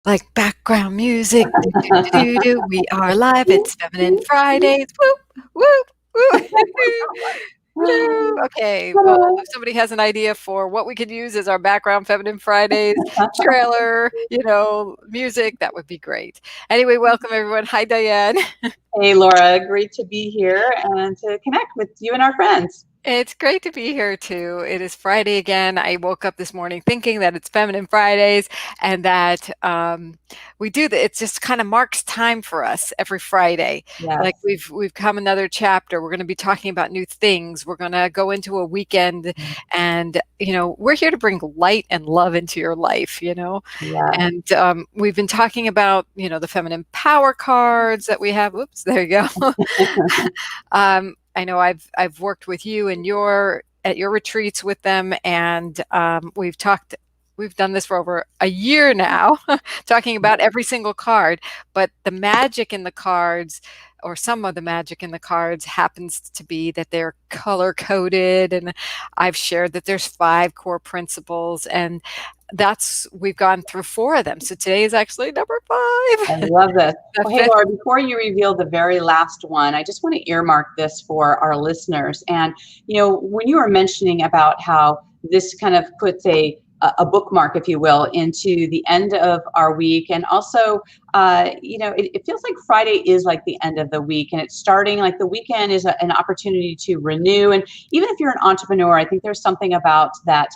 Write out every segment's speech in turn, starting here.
Like background music. Do, do, do, do, do. We are live. It's Feminine Fridays. Whoop, whoop, whoop. Woo. Okay. Well, if somebody has an idea for what we could use as our background Feminine Fridays trailer, music, that would be great. Anyway, welcome everyone. Hi, Diane. Hey, Laura, great to be here and to connect with you and our friends. It's great to be here too. It is Friday again. I woke up this morning thinking that it's Feminine Fridays and that we do that. It just kind of marks time for us every Friday. Yes. Like we've come another chapter. We're going to be talking about new things. We're going to go into a weekend, and we're here to bring light and love into your life. Yeah. And we've been talking about the feminine power cards that we have. Oops, there you go. I know I've worked with you and at your retreats with them, and we've done this for over a year now, talking about every single card. But the magic in the cards, or some of the magic in the cards, happens to be that they're color coded, and I've shared that there's 5 core principles, and we've gone through 4 of them. So today is actually number 5. I love this. Well, hey, Laura, before you reveal the very last one, I just want to earmark this for our listeners. And, when you were mentioning about how this kind of puts a bookmark, if you will, into the end of our week. And also, it feels like Friday is like the end of the week, and it's starting like the weekend is an opportunity to renew. And even if you're an entrepreneur, I think there's something about that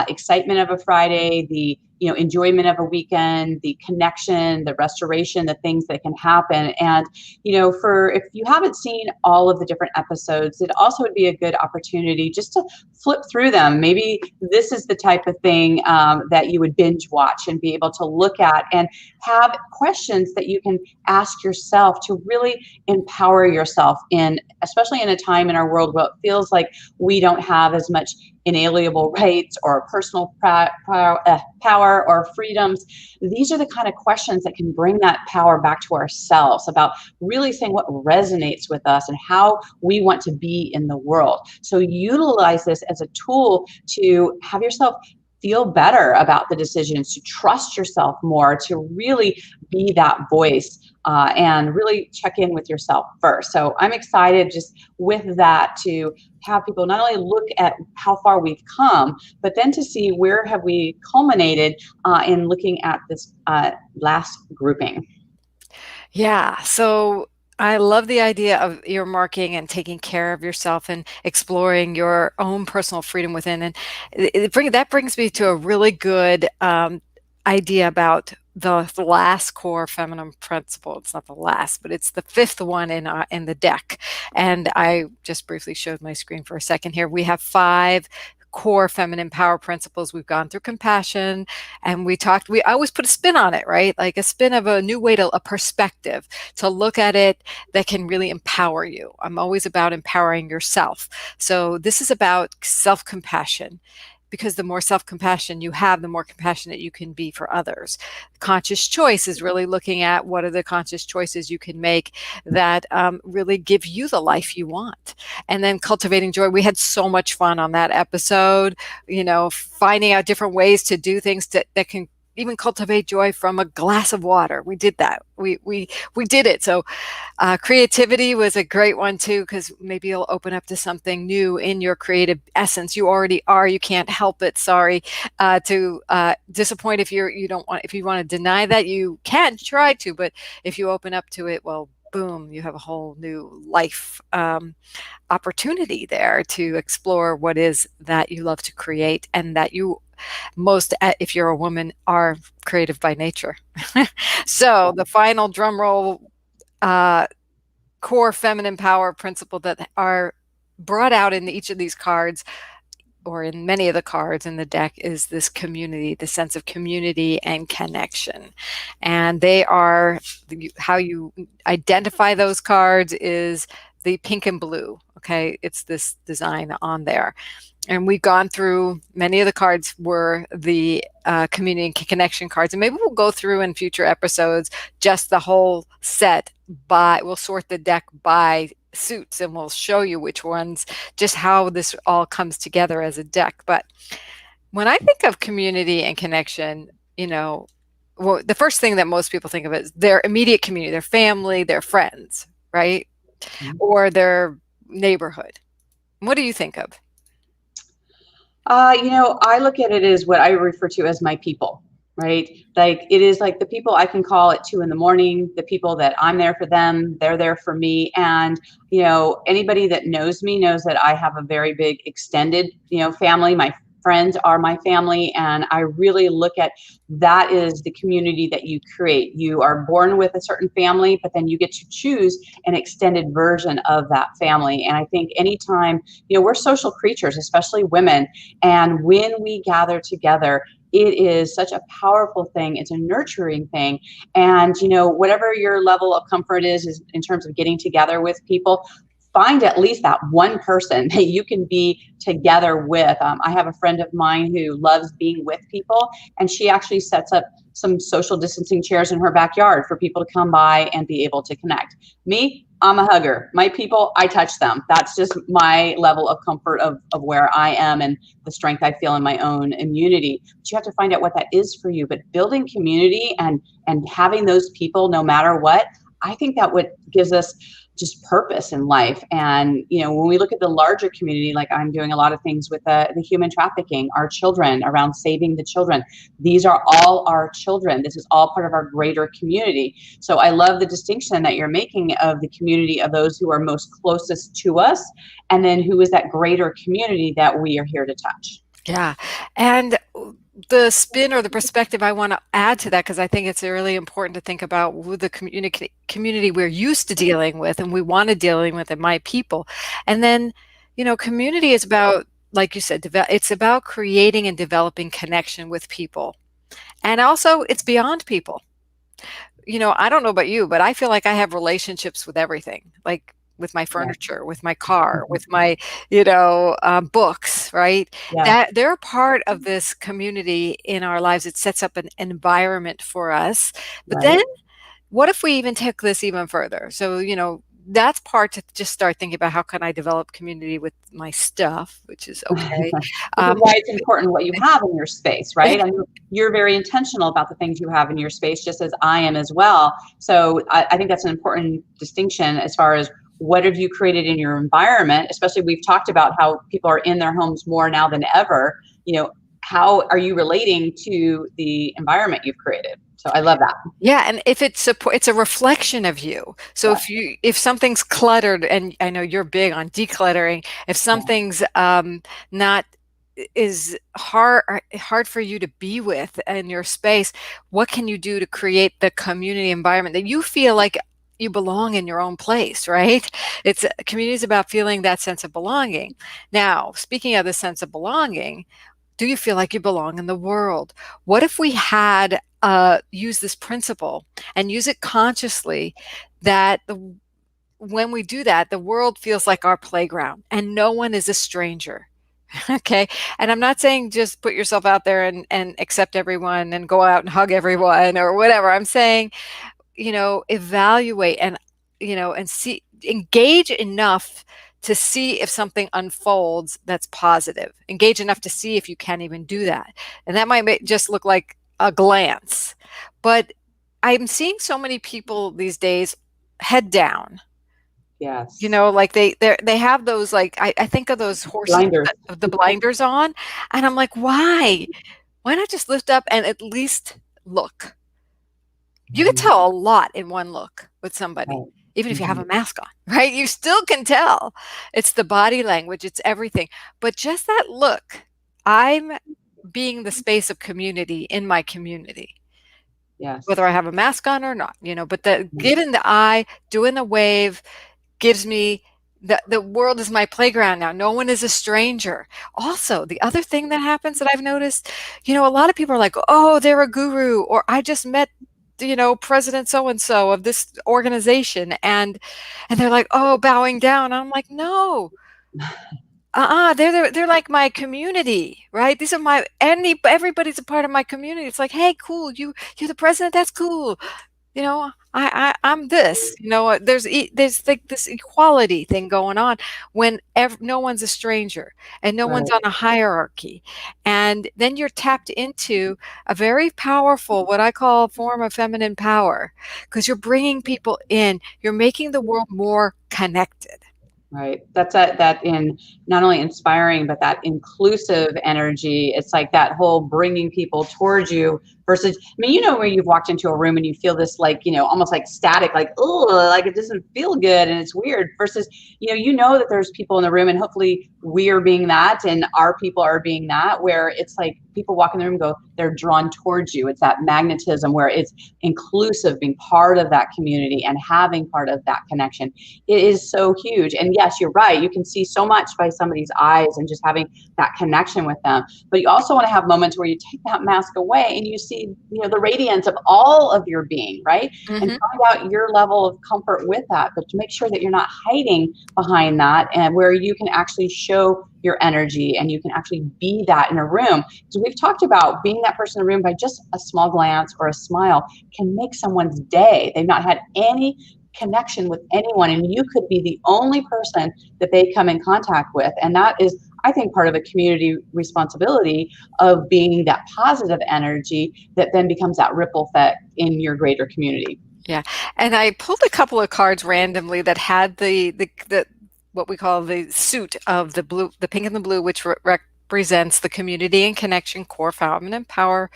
excitement of a Friday, the enjoyment of a weekend, the connection, the restoration, the things that can happen. And, if you haven't seen all of the different episodes, it also would be a good opportunity just to flip through them. Maybe this is the type of thing that you would binge watch and be able to look at and have questions that you can ask yourself to really empower yourself especially in a time in our world where it feels like we don't have as much inalienable rights or personal power or freedoms. These are the kind of questions that can bring that power back to ourselves, about really saying what resonates with us and how we want to be in the world. So utilize this as a tool to have yourself feel better about the decisions, to trust yourself more, to really be that voice, and really check in with yourself first. So I'm excited just with that to have people not only look at how far we've come, but then to see where have we culminated in looking at this last grouping. Yeah. So I love the idea of earmarking and taking care of yourself and exploring your own personal freedom within. And that brings me to a really good idea about the last core feminine principle. It's not the last, but it's the 5th one in the deck. And I just briefly showed my screen for a second here. We have 5 core feminine power principles. We've gone through compassion, and we always put a spin on it, right? Like a spin of a new way a perspective to look at it that can really empower you. I'm always about empowering yourself. So this is about self-compassion, because the more self-compassion you have, the more compassionate you can be for others. Conscious choice is really looking at what are the conscious choices you can make that really give you the life you want. And then cultivating joy. We had so much fun on that episode, finding out different ways to do things that can even cultivate joy from a glass of water. We did that. We did it. So creativity was a great one too, because maybe you'll open up to something new in your creative essence. You already are. You can't help it. Sorry to disappoint if you want to deny that. You can try to, but if you open up to it, well, boom, you have a whole new life opportunity there to explore what is that you love to create, and that you if you're a woman, are creative by nature. So the final drum roll core feminine power principle that are brought out in each of these cards, or in many of the cards in the deck, is this community, the sense of community and connection. And they are, how you identify those cards is the pink and blue. Okay, it's this design on there. And we've gone through, many of the cards were the community and connection cards. And maybe we'll go through in future episodes just the whole set we'll sort the deck by suits, and we'll show you which ones, just how this all comes together as a deck. But when I think of community and connection, well, the first thing that most people think of is their immediate community, their family, their friends, right? Mhm. Or their neighborhood. What do you think of? I look at it as what I refer to as my people, right? Like it is like the people I can call at 2 in the morning, the people that I'm there for them, they're there for me. And, anybody that knows me knows that I have a very big extended, family. My friends are my family. And I really look at that is the community that you create. You are born with a certain family, but then you get to choose an extended version of that family. And I think anytime, we're social creatures, especially women, and when we gather together, it is such a powerful thing. It's a nurturing thing. And, whatever your level of comfort is in terms of getting together with people, find at least that one person that you can be together with. I have a friend of mine who loves being with people, and she actually sets up some social distancing chairs in her backyard for people to come by and be able to connect. Me, I'm a hugger. My people, I touch them. That's just my level of comfort of where I am and the strength I feel in my own immunity. But you have to find out what that is for you. But building community and having those people, no matter what, I think that what gives us just purpose in life. And when we look at the larger community, like I'm doing a lot of things with the human trafficking, our children, around saving the children. These are all our children. This is all part of our greater community. So I love the distinction that you're making of the community of those who are most closest to us, and then who is that greater community that we are here to touch. Yeah. And the spin or the perspective I want to add to that, because I think it's really important to think about who the community we're used to dealing with and we want to dealing with, and my people. And then, community is about, like you said, it's about creating and developing connection with people. And also, it's beyond people. I don't know about you, but I feel like I have relationships with everything, like with my Yeah. furniture, with my car, with my, books, right? Yeah. That they're part of this community in our lives. It sets up an environment for us. But then Right. what if we even take this even further? So, that's part to just start thinking about how can I develop community with my stuff, which is okay. Which is Um, why it's important what you have in your space, right? I mean, you're very intentional about the things you have in your space, just as I am as well. So I think that's an important distinction as far as what have you created in your environment, especially we've talked about how people are in their homes more now than ever. How are you relating to the environment you've created? So I love that. Yeah, and if it's a reflection of you. So Yeah. if something's cluttered, and I know you're big on decluttering, if Yeah. something's not is hard for you to be with in your space, what can you do to create the community environment that you feel like you belong in your own place, right? It's community is about feeling that sense of belonging. Now, speaking of the sense of belonging, do you feel like you belong in the world? What if we had use this principle and use it consciously, that when we do that, the world feels like our playground and no one is a stranger. Okay. And I'm not saying just put yourself out there and accept everyone and go out and hug everyone or whatever. I'm saying, evaluate and, and see, engage enough to see if something unfolds that's positive. Engage enough to see if you can even do that. And that might just look like a glance. But I'm seeing so many people these days head down. Yes. Like they have those, like I think of those horses Blinders. with the blinders on, and I'm like, why? Why not just lift up and at least look? You can Mhm. tell a lot in one look with somebody, Right. even if you have Mhm. a mask on, right? You still can tell. It's the body language, it's everything. But just that look, I'm being the space of community in my community, whether Yes. I have a mask on or not, but the giving the eye, doing the wave gives me the world is my playground now. No one is a stranger. Also, the other thing that happens that I've noticed, a lot of people are like, oh, they're a guru, or I just met president so and so of this organization, and they're like, oh, bowing down. I'm like, no, they're like my community, right? These are everybody's a part of my community. It's like, hey, cool, you're the president, that's cool. I'm this, there's like this equality thing going on when no one's a stranger and no one's Right. on a hierarchy. And then you're tapped into a very powerful, what I call form of feminine power, because you're bringing people in, you're making the world more connected. Right. That's that in not only inspiring, but that inclusive energy. It's like that whole bringing people towards you versus, I mean, where you've walked into a room and you feel this like, almost like static, like, oh, like it doesn't feel good and it's weird versus, that there's people in the room and hopefully we are being that and our people are being that, where it's like people walk in the room and go, they're drawn towards you. It's that magnetism where it's inclusive, being part of that community and having part of that connection. It is so huge. And yes, you're right. You can see so much by somebody's eyes and just having that connection with them. But you also want to have moments where you take that mask away and you see, the radiance of all of your being, right? And Hmm. find out your level of comfort with that, but to make sure that you're not hiding behind that, and where you can actually show your energy and you can actually be that in a room. So we've talked about being that person in the room by just a small glance or a smile can make someone's day. They've not had any connection with anyone, and you could be the only person that they come in contact with. And that is, I think, part of a community responsibility of being that positive energy that then becomes that ripple effect in your greater community. Yeah. And I pulled a couple of cards randomly that had the what we call the suit of the blue, the pink and the blue, which represents the community and connection core feminine power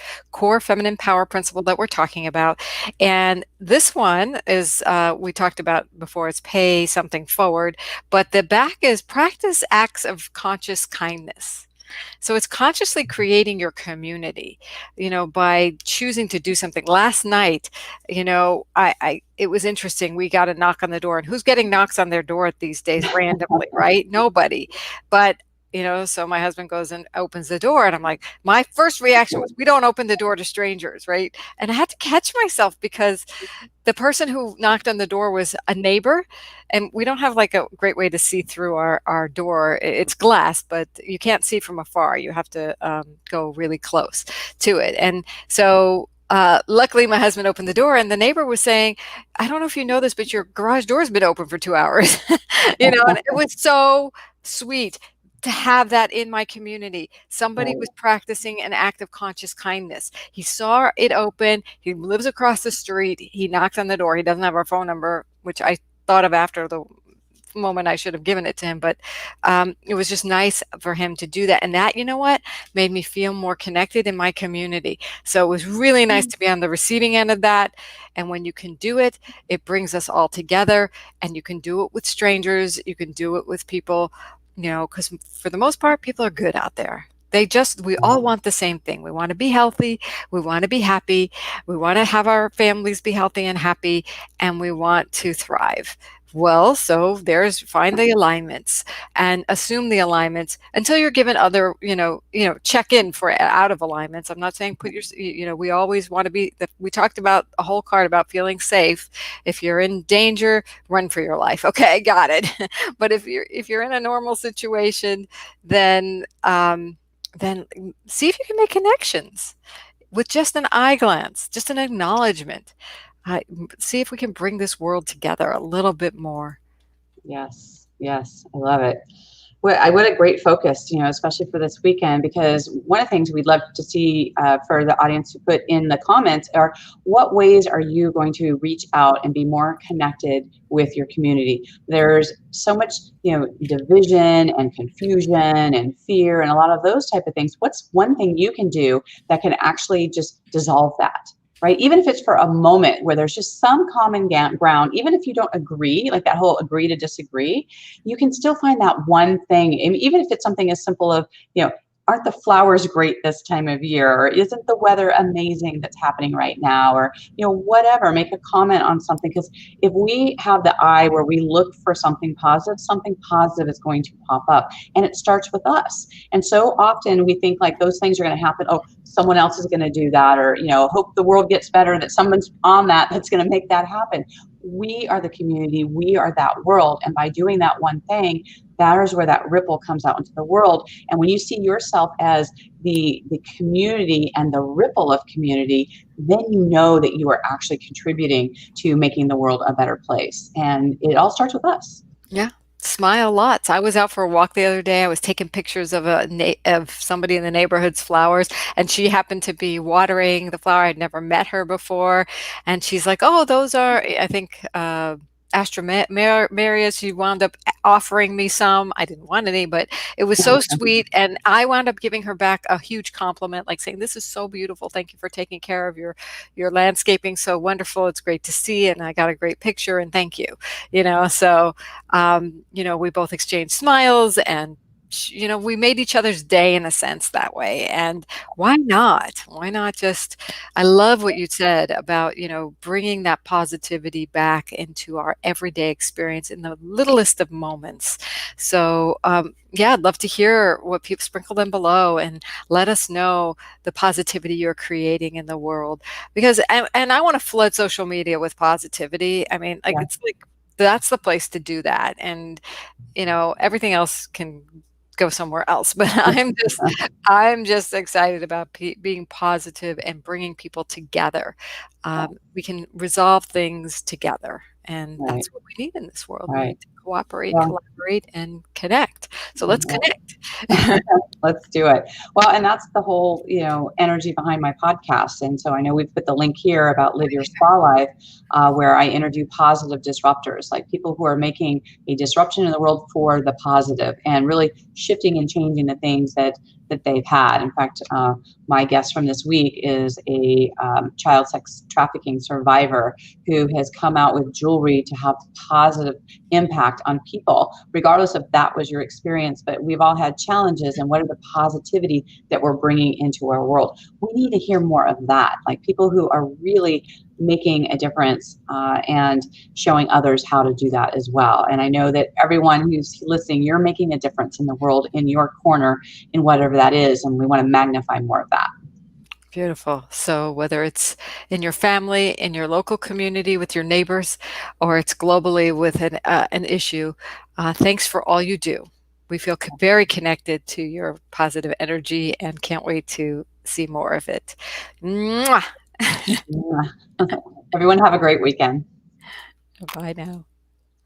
principle that we're talking about. And this one is, we talked about before, it's pay something forward, but the back is practice acts of conscious kindness. So it's consciously creating your community, by choosing to do something. Last night, it was interesting. We got a knock on the door, and who's getting knocks on their door these days randomly, right? Nobody. But so my husband goes and opens the door, and I'm like, my first reaction was, we don't open the door to strangers, right? And I had to catch myself because the person who knocked on the door was a neighbor, and we don't have like a great way to see through our door. It's glass, but you can't see from afar. You have to go really close to it. And so luckily my husband opened the door, and the neighbor was saying, I don't know if you know this, but your garage door has been open for 2 hours. And it was so sweet to have that in my community. Somebody was practicing an act of conscious kindness. He saw it open. He lives across the street. He knocks on the door. He doesn't have our phone number, which I thought of after the moment I should have given it to him. But it was just nice for him to do that. And that, what, made me feel more connected in my community. So it was really nice to be on the receiving end of that. And when you can do it, it brings us all together. And you can do it with strangers. You can do it with people, because for the most part, people are good out there. We all want the same thing. We want to be healthy. We want to be happy. We want to have our families be healthy and happy, and we want to thrive. Well, so find the alignments and assume the alignments until you're given other, check in for out of alignments. I'm not saying we always want to we talked about a whole card about feeling safe. If you're in danger, run for your life. Okay, got it. But if you're in a normal situation, then see if you can make connections with just an eye glance, just an acknowledgement. Uh, See if we can bring this world together a little bit more. Yes, yes, I love it. What a great focus, especially for this weekend, because one of the things we'd love to see for the audience to put in the comments are, what ways are you going to reach out and be more connected with your community? There's so much, division and confusion and fear and a lot of those type of things. What's one thing you can do that can actually just dissolve that? Right? Even if it's for a moment where there's just some common ground, even if you don't agree, like that whole agree to disagree, you can still find that one thing. And even if it's something as simple of, aren't the flowers great this time of year? Or isn't the weather amazing that's happening right now? Or, whatever, make a comment on something. Because if we have the eye where we look for something positive is going to pop up. And it starts with us. And so often we think like those things are going to happen. Oh, someone else is going to do that. Or, hope the world gets better, that someone's on that's going to make that happen. We are the community. We are that world. And by doing that one thing, that is where that ripple comes out into the world. And when you see yourself as the community and the ripple of community, then you know that you are actually contributing to making the world a better place. And it all starts with us. Yeah. Smile lots. I was out for a walk the other day. I was taking pictures of of somebody in the neighborhood's flowers, and she happened to be watering the flower. I'd never met her before, and she's like, "Oh, those are, I think, Astromarias." She wound up offering me some. I didn't want any, but it was so sweet, and I wound up giving her back a huge compliment, like saying, "This is so beautiful. Thank you for taking care of your landscaping. So wonderful. It's great to see, and I got a great picture, and thank you." So we both exchanged smiles, and we made each other's day in a sense that way. And why not? Why not just, I love what you said about, bringing that positivity back into our everyday experience in the littlest of moments. So, yeah, I'd love to hear what people sprinkle them below and let us know the positivity you're creating in the world. Because, and I want to flood social media with positivity. I mean, like, Yeah. it's like, that's the place to do that. And, everything else can go somewhere else. But I'm just excited about being positive and bringing people together. We can resolve things together, and Right. that's what we need in this world. We Right. need to cooperate, Well, collaborate, and connect. So let's yeah. connect. Let's do it. Well, and that's the whole, energy behind my podcast. And so I know we've put the link here about Live Your Spa Life, where I interview positive disruptors, like people who are making a disruption in the world for the positive and really shifting and changing the things that they've had. In fact, my guest from this week is a child sex trafficking survivor who has come out with jewelry to have positive impact on people, regardless if that was your experience. But we've all had challenges, and what are the positivity that we're bringing into our world? We need to hear more of that, like people who are really making a difference and showing others how to do that as well. And I know that everyone who's listening, you're making a difference in the world in your corner, in whatever that is, and we want to magnify more of that. Beautiful. So whether it's in your family, in your local community, with your neighbors, or it's globally with an issue, thanks for all you do. We feel very connected to your positive energy and can't wait to see more of it. Mwah! Yeah. Everyone have a great weekend. Bye now.